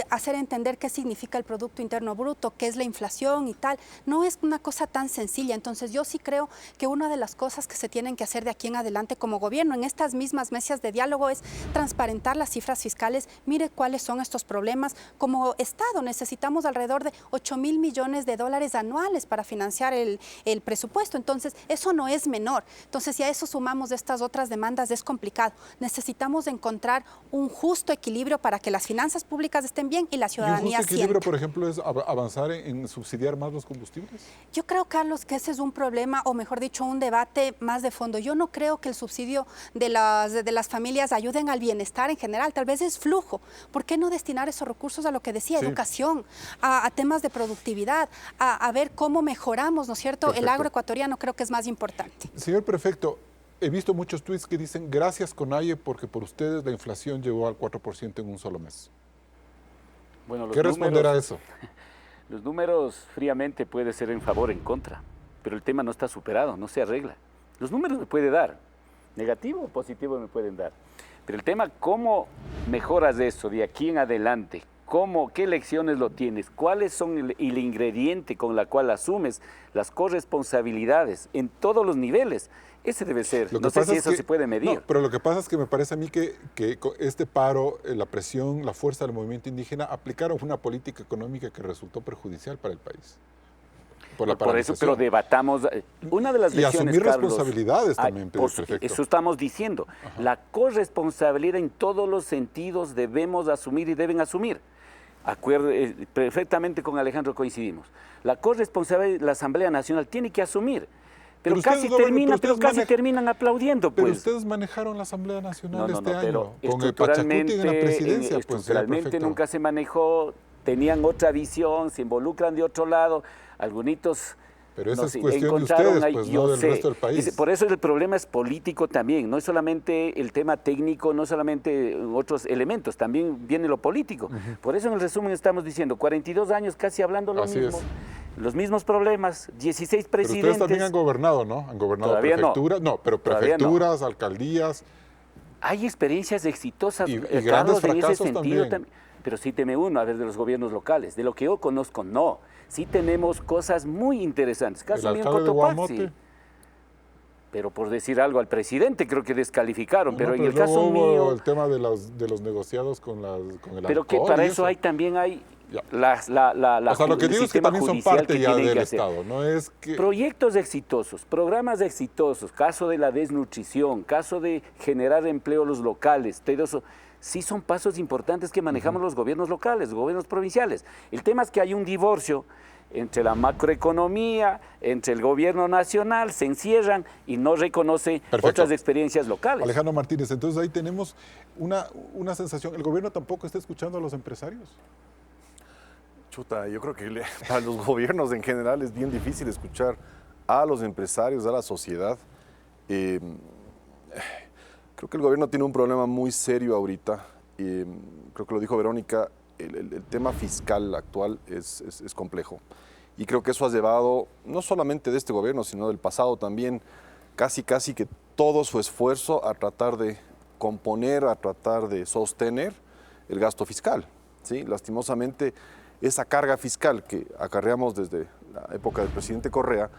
Hacer entender qué significa el Producto Interno Bruto, qué es la inflación y tal, no es una cosa tan sencilla. Entonces yo sí creo que una de las cosas que se tienen que hacer de aquí en adelante como gobierno, en estas mismas mesas de diálogo, es transparentar las cifras fiscales. Mire cuáles son estos problemas. Como Estado necesitamos alrededor de 8.000 millones de dólares anuales para financiar el presupuesto. Entonces, eso no es menor. Entonces, si a eso sumamos estas otras demandas, es complicado. Necesitamos encontrar un justo equilibrio para que las finanzas públicas estén bien y la ciudadanía ¿Y un justo equilibrio, sienta. por ejemplo, es avanzar en subsidiar más los combustibles? Yo creo, Carlos, que ese es un problema, o mejor dicho, un debate más de fondo. Yo no creo que el subsidio de las familias ayuden al bienestar en general. Tal vez es flujo. ¿Por qué no destinar esos recursos a lo que decía, educación, a temas de productividad, a ver cómo mejoramos, ¿no es cierto? Perfecto. El agro ecuatoriano creo que es más importante. Señor prefecto, he visto muchos tweets que dicen gracias CONAIE porque por ustedes la inflación llegó al 4% en un solo mes. Bueno, ¿Qué responder a eso? Los números fríamente puede ser en favor o en contra, pero el tema no está superado, no se arregla. Los números me puede dar, negativo o positivo me pueden dar, pero el tema cómo mejoras eso de aquí en adelante, qué lecciones lo tienes, cuáles son el ingrediente con la cual asumes las corresponsabilidades en todos los niveles. Ese debe ser. No sé si eso se puede medir. No, pero lo que pasa es que me parece a mí que este paro, la presión, la fuerza del movimiento indígena aplicaron una política económica que resultó perjudicial para el país. Por eso, pero debatamos. Una de las y lecciones, asumir Carlos, responsabilidades también, perfecto. eso estamos diciendo. Ajá. La corresponsabilidad en todos los sentidos debemos asumir y deben asumir. Perfectamente con Alejandro coincidimos. La corresponsabilidad la Asamblea Nacional tiene que asumir. Pero casi terminan aplaudiendo. Pero pues. ustedes manejaron la Asamblea Nacional este año, pero con el Pachacuti en la presidencia. Estructuralmente nunca se manejó, tenían otra visión, se involucran de otro lado, algunos... Pero esa es cuestión de ustedes, pues, no del resto del país. Por eso el problema es político también, no es solamente el tema técnico, no solamente otros elementos, también viene lo político. Por eso en el resumen estamos diciendo, 42 años casi hablando lo mismo. Los mismos problemas, 16 presidentes. Pero ustedes también han gobernado, ¿no? Han gobernado prefecturas, no, pero prefecturas, alcaldías. Hay experiencias exitosas, y Carlos, grandes en ese fracasos sentido también. Pero sí teme uno, a ver, de los gobiernos locales. De lo que yo conozco, no. Sí tenemos cosas muy interesantes. Caso mío en Cotopaxi. Pero por decir algo al presidente creo que descalificaron. No, pero en el caso mío... el tema de los negociados con el pero que para eso también hay... o sea, lo que digo es que también son parte ya del Estado, no es que... Proyectos exitosos, programas exitosos, caso de la desnutrición, caso de generar empleo a los locales, todo eso, sí son pasos importantes que manejamos los gobiernos locales, los gobiernos provinciales. El tema es que hay un divorcio entre la macroeconomía, entre el gobierno nacional, se encierran y no reconoce otras experiencias locales. Alejandro Martínez, entonces ahí tenemos una sensación, ¿el gobierno tampoco está escuchando a los empresarios? Chuta, yo creo que para los gobiernos en general es bien difícil escuchar a los empresarios, a la sociedad. Creo que el gobierno tiene un problema muy serio ahorita. Creo que lo dijo Verónica, el tema fiscal actual es complejo. Y creo que eso ha llevado, no solamente de este gobierno, sino del pasado también, casi que todo su esfuerzo a tratar de componer, a tratar de sostener el gasto fiscal, ¿sí? Lastimosamente, esa carga fiscal que acarreamos desde la época del presidente Correa,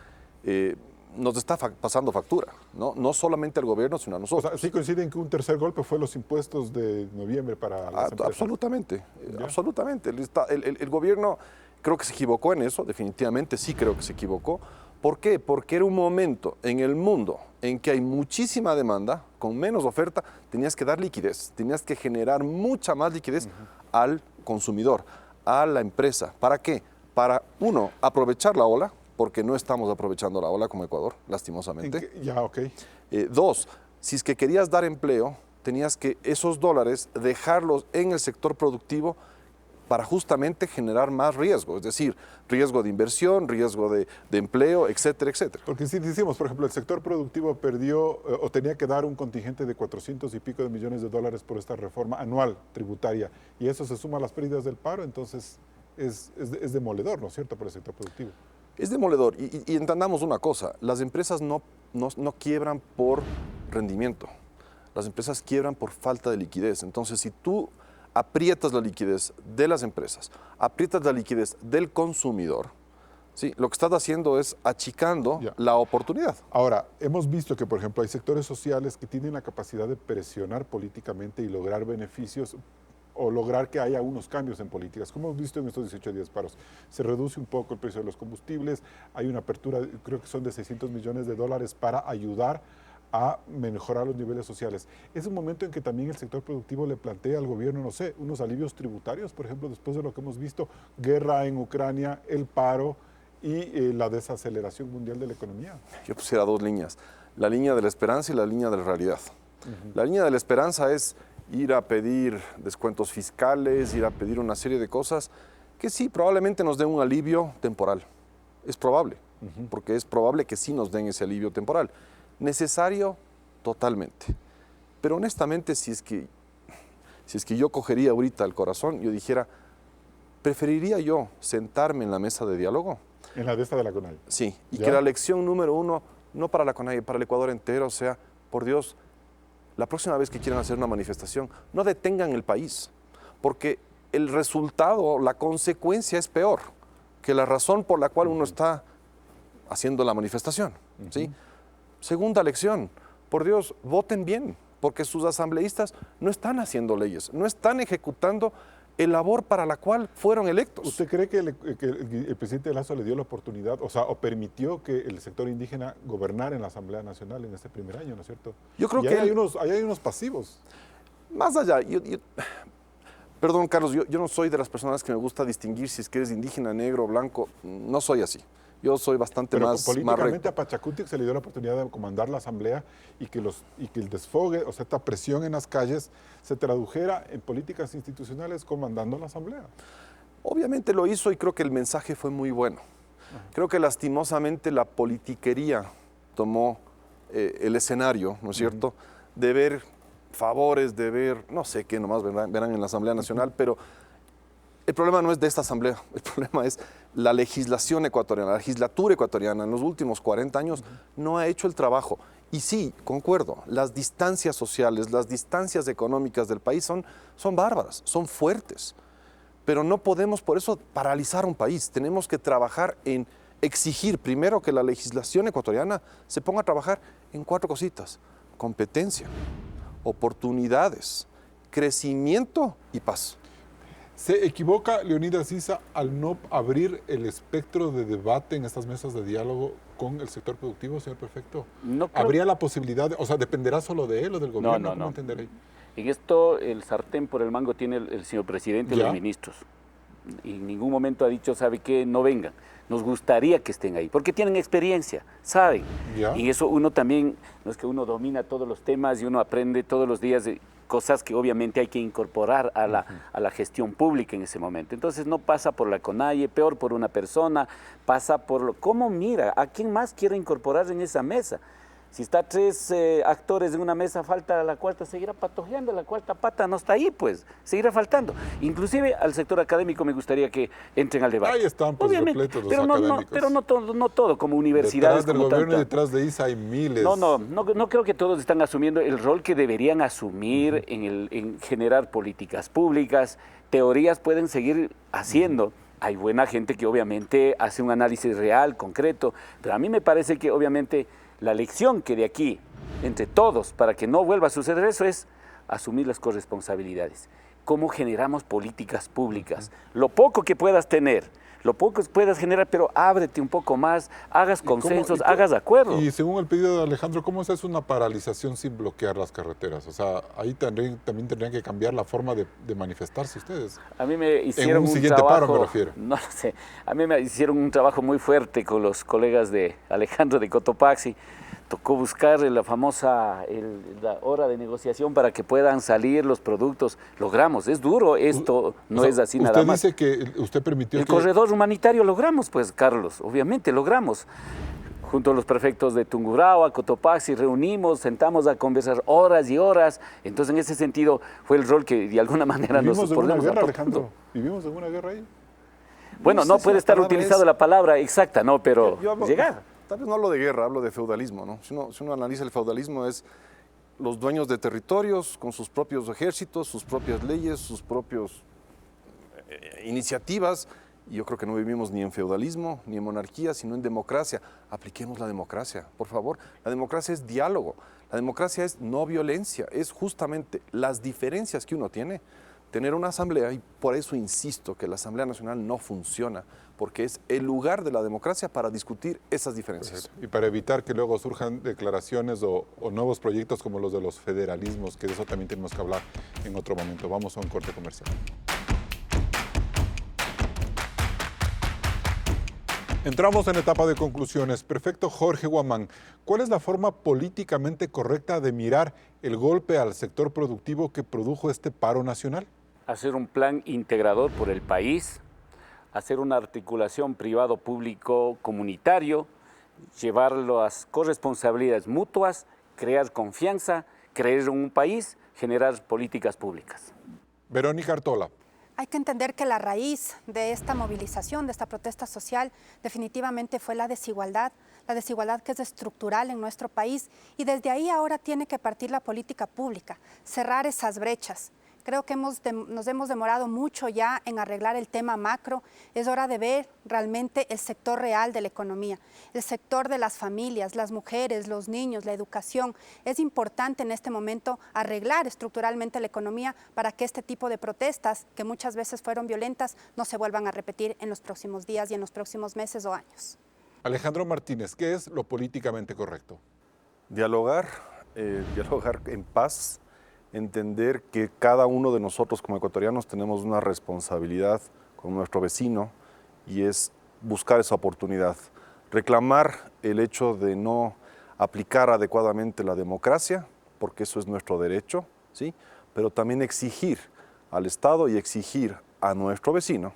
nos está pasando factura, ¿no? No solamente al gobierno, sino a nosotros. O sea, ¿sí coinciden que un tercer golpe fue los impuestos de noviembre para las empresas? Absolutamente, absolutamente. El gobierno creo que se equivocó en eso, definitivamente sí creo que se equivocó. ¿Por qué? Porque era un momento en el mundo en que hay muchísima demanda, con menos oferta, tenías que dar liquidez, tenías que generar mucha más liquidez al consumidor, a la empresa. ¿Para qué? Para, uno, aprovechar la ola, porque no estamos aprovechando la ola como Ecuador, lastimosamente. Dos, si es que querías dar empleo, tenías que esos dólares dejarlos en el sector productivo para justamente generar más riesgo, es decir, riesgo de inversión, riesgo de empleo, etcétera, etcétera. Porque si decimos, por ejemplo, el sector productivo perdió o tenía que dar un contingente de 400 y pico de millones de dólares por esta reforma anual tributaria, y eso se suma a las pérdidas del paro, entonces es demoledor, ¿no es cierto?, para el sector productivo. Es demoledor. Y entendamos una cosa, las empresas no quiebran por rendimiento. Las empresas quiebran por falta de liquidez. Entonces, si tú aprietas la liquidez de las empresas, aprietas la liquidez del consumidor, ¿sí? Lo que estás haciendo es achicando la oportunidad. Ahora, hemos visto que, por ejemplo, hay sectores sociales que tienen la capacidad de presionar políticamente y lograr beneficios o lograr que haya unos cambios en políticas. Como hemos visto en estos 18 días paros, se reduce un poco el precio de los combustibles, hay una apertura, creo que son de $600 millones para ayudar a mejorar los niveles sociales. Es un momento en que también el sector productivo le plantea al gobierno, no sé, unos alivios tributarios, por ejemplo, después de lo que hemos visto, guerra en Ucrania, el paro y la desaceleración mundial de la economía. Yo pusiera dos líneas, la línea de la esperanza y la línea de la realidad. La línea de la esperanza es ir a pedir descuentos fiscales, ir a pedir una serie de cosas que sí, probablemente nos den un alivio temporal. Es probable, porque es probable que sí nos den ese alivio temporal. Necesario, totalmente. Pero honestamente, si es que yo cogería ahorita el corazón, yo dijera, preferiría yo sentarme en la mesa de diálogo. En la de esta de la CONAIE. Sí, y que la lección número uno, no para la CONAIE, para el Ecuador entero, sea, por Dios, la próxima vez que quieran hacer una manifestación, no detengan el país, porque el resultado, la consecuencia es peor que la razón por la cual uno está haciendo la manifestación, ¿sí? Segunda lección, por Dios, voten bien, porque sus asambleístas no están haciendo leyes, no están ejecutando el labor para la cual fueron electos. ¿Usted cree que el presidente Lasso le dio la oportunidad, o permitió que el sector indígena gobernara en la Asamblea Nacional en este primer año, ¿no es cierto? Yo creo que hay unos pasivos. Más allá, perdón, Carlos, yo no soy de las personas que me gusta distinguir si es que eres indígena, negro, blanco, no soy así. Yo soy bastante Pero más políticamente recto. a Pachacutic se le dio la oportunidad de comandar la asamblea y que el desfogue, o sea, esta presión en las calles se tradujera en políticas institucionales comandando la asamblea. Obviamente lo hizo y creo que el mensaje fue muy bueno. Creo que lastimosamente la politiquería tomó el escenario, ¿no es cierto?, de ver favores, de ver, no sé qué, nomás verán en la Asamblea Nacional, pero el problema no es de esta asamblea, el problema es la legislación ecuatoriana, la legislatura ecuatoriana en los últimos 40 años no ha hecho el trabajo. Y sí, concuerdo, las distancias sociales, las distancias económicas del país son bárbaras, son fuertes, pero no podemos por eso paralizar un país. Tenemos que trabajar en exigir primero que la legislación ecuatoriana se ponga a trabajar en 4 cositas: competencia, oportunidades, crecimiento y paz. ¿Se equivoca Leonidas Issa al no abrir el espectro de debate en estas mesas de diálogo con el sector productivo, señor prefecto? No creo... ¿Habría la posibilidad, dependerá solo de él o del gobierno? No. Entender ahí? En esto el sartén por el mango tiene el señor presidente y los ministros. Y en ningún momento ha dicho, ¿sabe qué? No vengan. Nos gustaría que estén ahí, porque tienen experiencia, saben. Y eso uno también, no es que uno domina todos los temas y uno aprende todos los días de cosas que obviamente hay que incorporar a la gestión pública en ese momento. Entonces no pasa por la CONAIE, peor por una persona, pasa por cómo mira, a quién más quiere incorporar en esa mesa. Si está 3 actores en una mesa, falta la cuarta, seguirá patojeando, la cuarta pata no está ahí, pues, seguirá faltando. Inclusive al sector académico me gustaría que entren al debate. Ahí están, pues, repletos los académicos. Pero no todo, como universidades. Detrás del gobierno y detrás de ISA hay miles. No creo que todos están asumiendo el rol que deberían asumir en generar políticas públicas. Teorías pueden seguir haciendo. Hay buena gente que obviamente hace un análisis real, concreto, pero a mí me parece que obviamente la lección que de aquí, entre todos, para que no vuelva a suceder eso, es asumir las corresponsabilidades. ¿Cómo generamos políticas públicas? Lo poco que puedas tener, lo poco que puedas generar, pero ábrete un poco más, hagas consensos, hagas acuerdos. Y según el pedido de Alejandro, ¿cómo se hace una paralización sin bloquear las carreteras? O sea, ahí también tendrían que cambiar la forma de manifestarse ustedes. A mí me hicieron un siguiente trabajo, paro, me refiero. No lo sé, a mí me hicieron un trabajo muy fuerte con los colegas de Alejandro de Cotopaxi. Tocó buscar la famosa la hora de negociación para que puedan salir los productos. Logramos, es duro esto, no es así nada más. Usted dice que usted permitió el corredor humanitario logramos, pues, Carlos, obviamente logramos. Junto a los prefectos de Tungurahua, Cotopaxi, reunimos, sentamos a conversar horas y horas. Entonces, en ese sentido, fue el rol que de alguna manera nos ¿Vivimos en una guerra, aportamos. Alejandro? ¿Vivimos en una guerra ahí? Bueno, sé no si puede la estar palabra utilizado es- la palabra exacta, ¿no? Pero Yo hablo- llegar. Tal vez no hablo de guerra, hablo de feudalismo, ¿no? Si uno analiza el feudalismo es los dueños de territorios con sus propios ejércitos, sus propias leyes, sus propias iniciativas. Y yo creo que no vivimos ni en feudalismo, ni en monarquía, sino en democracia. Apliquemos la democracia, por favor. La democracia es diálogo, la democracia es no violencia, es justamente las diferencias que uno tiene. Tener una asamblea, y por eso insisto que la Asamblea Nacional no funciona, porque es el lugar de la democracia para discutir esas diferencias. Y para evitar que luego surjan declaraciones o nuevos proyectos como los de los federalismos, que de eso también tenemos que hablar en otro momento. Vamos a un corte comercial. Entramos en etapa de conclusiones. Prefecto Jorge Guamán, ¿cuál es la forma políticamente correcta de mirar el golpe al sector productivo que produjo este paro nacional? Hacer un plan integrador por el país, hacer una articulación privado-público-comunitario, llevar las corresponsabilidades mutuas, crear confianza, creer en un país, generar políticas públicas. Verónica Artola. Hay que entender que la raíz de esta movilización, de esta protesta social, definitivamente fue la desigualdad que es estructural en nuestro país, y desde ahí ahora tiene que partir la política pública, cerrar esas brechas. Creo que nos hemos demorado mucho ya en arreglar el tema macro. Es hora de ver realmente el sector real de la economía, el sector de las familias, las mujeres, los niños, la educación. Es importante en este momento arreglar estructuralmente la economía para que este tipo de protestas, que muchas veces fueron violentas, no se vuelvan a repetir en los próximos días y en los próximos meses o años. Alejandro Martínez, ¿qué es lo políticamente correcto? Dialogar en paz, entender que cada uno de nosotros como ecuatorianos tenemos una responsabilidad con nuestro vecino y es buscar esa oportunidad, reclamar el hecho de no aplicar adecuadamente la democracia, porque eso es nuestro derecho, ¿sí? Pero también exigir al Estado y exigir a nuestro vecino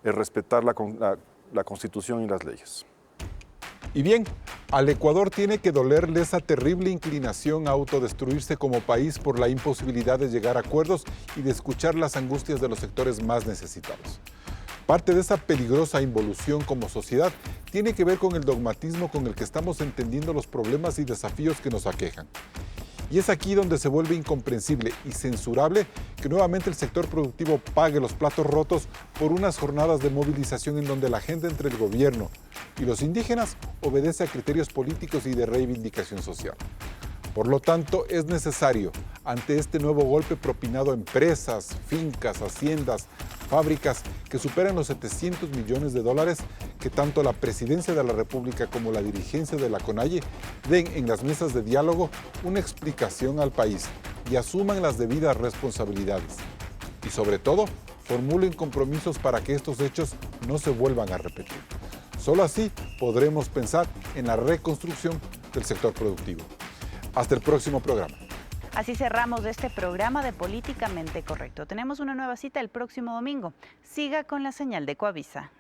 el respetar la Constitución y las leyes. Y bien, al Ecuador tiene que dolerle esa terrible inclinación a autodestruirse como país por la imposibilidad de llegar a acuerdos y de escuchar las angustias de los sectores más necesitados. Parte de esa peligrosa involución como sociedad tiene que ver con el dogmatismo con el que estamos entendiendo los problemas y desafíos que nos aquejan. Y es aquí donde se vuelve incomprensible y censurable que nuevamente el sector productivo pague los platos rotos por unas jornadas de movilización en donde la agenda entre el gobierno y los indígenas obedece a criterios políticos y de reivindicación social. Por lo tanto, es necesario, ante este nuevo golpe propinado a empresas, fincas, haciendas, fábricas que superan los 700 millones de dólares, que tanto la Presidencia de la República como la dirigencia de la CONAIE den en las mesas de diálogo una explicación al país y asuman las debidas responsabilidades. Y sobre todo, formulen compromisos para que estos hechos no se vuelvan a repetir. Solo así podremos pensar en la reconstrucción del sector productivo. Hasta el próximo programa. Así cerramos este programa de Políticamente Correcto. Tenemos una nueva cita el próximo domingo. Siga con la señal de Coavisa.